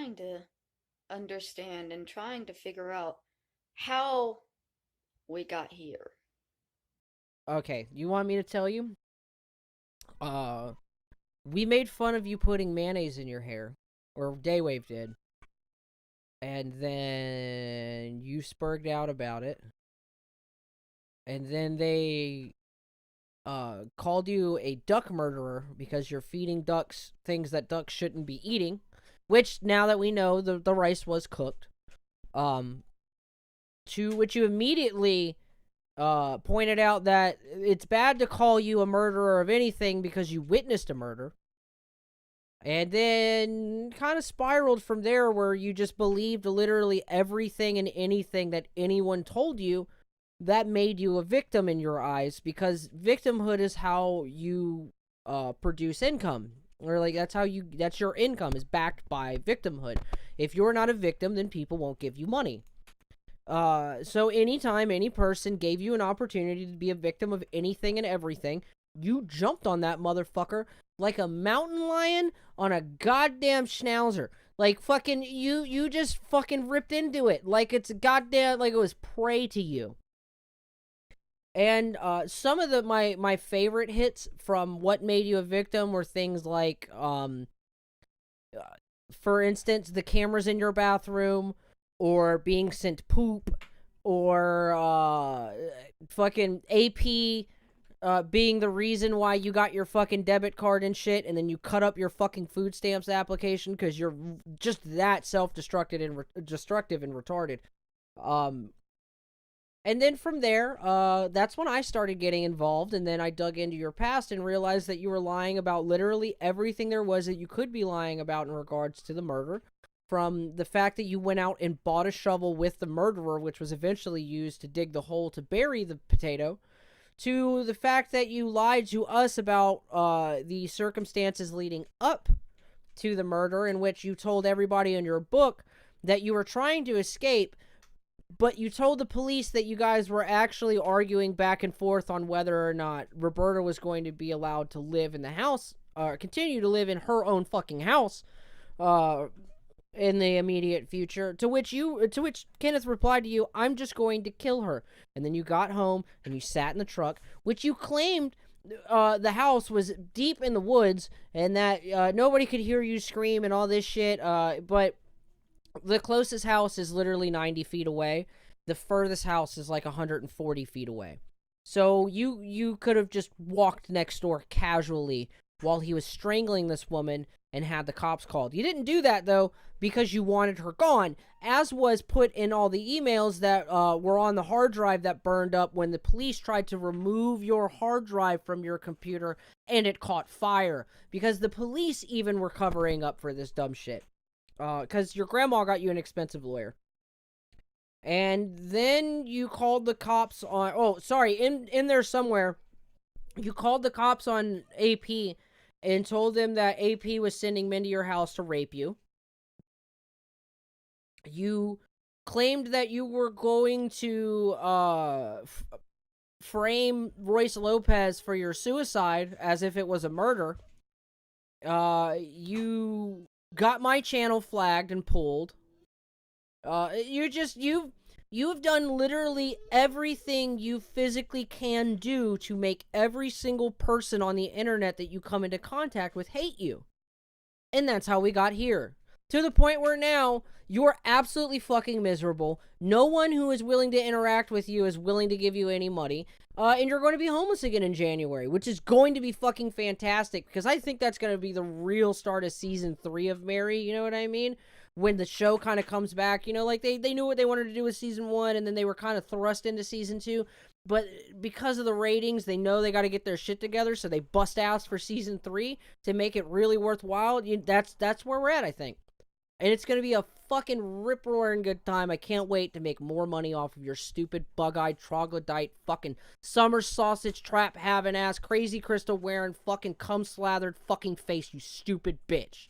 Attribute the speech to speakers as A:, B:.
A: trying to understand and trying to figure out how we got here.
B: Okay, you want me to tell you? Uh, we made fun of you putting mayonnaise in your hair, or Daywave did, and then you spurged out about it, and then they called you a duck murderer because you're feeding ducks things that ducks shouldn't be eating, which now that we know the rice was cooked, um, to which you immediately pointed out that it's bad to call you a murderer of anything because you witnessed a murder. And then kind of spiraled from there where you just believed literally everything and anything that anyone told you that made you a victim in your eyes, because victimhood is how you produce income. Or like that's your income is backed by victimhood. If you're not a victim, then people won't give you money. So anytime any person gave you an opportunity to be a victim of anything and everything, you jumped on that motherfucker like a mountain lion on a goddamn schnauzer. Like fucking you just fucking ripped into it like it's a goddamn, like it was prey to you. And some of my favorite hits from what made you a victim were things like uh, for instance, the cameras in your bathroom, or being sent poop, or fucking AP being the reason why you got your fucking debit card and shit, and then you cut up your fucking food stamps application because you're just that self-destructive and retarded. Um, and then from there, that's when I started getting involved, and then I dug into your past and realized that you were lying about literally everything there was that you could be lying about in regards to the murder. From the fact that you went out and bought a shovel with the murderer, which was eventually used to dig the hole to bury the potato, to the fact that you lied to us about the circumstances leading up to the murder, in which you told everybody in your book that you were trying to escape, but you told the police that you guys were actually arguing back and forth on whether or not Roberta was going to be allowed to live in the house, or continue to live in her own fucking house, uh, in the immediate future. To which Kenneth replied to you, "I'm just going to kill her." And then you got home and you sat in the truck, which you claimed the house was deep in the woods, and that nobody could hear you scream and all this shit. But the closest house is literally 90 feet away. The furthest house is like 140 feet away. So you could have just walked next door casually while he was strangling this woman and had the cops called. You didn't do that, though, because you wanted her gone, as was put in all the emails that were on the hard drive that burned up when the police tried to remove your hard drive from your computer and it caught fire, because the police even were covering up for this dumb shit. Because your grandma got you an expensive lawyer. And then you called the cops on... Oh, sorry, in there somewhere, you called the cops on AP and told them that AP was sending men to your house to rape you. You claimed that you were going to frame Royce Lopez for your suicide as if it was a murder. You got my channel flagged and pulled. You have done literally everything you physically can do to make every single person on the internet that you come into contact with hate you. And that's how we got here. To the point where now you're absolutely fucking miserable. No one who is willing to interact with you is willing to give you any money. And you're going to be homeless again in January, which is going to be fucking fantastic, because I think that's going to be the real start of season 3 of Mary. You know what I mean? When the show kind of comes back, you know, like they knew what they wanted to do with season 1, and then they were kind of thrust into season 2. But because of the ratings, they know they got to get their shit together, so they bust ass for season 3 to make it really worthwhile. That's where we're at, I think. And it's going to be a fucking rip-roaring good time. I can't wait to make more money off of your stupid, bug-eyed, troglodyte, fucking summer sausage trap having ass, crazy crystal wearing, fucking cum-slathered fucking face, you stupid bitch.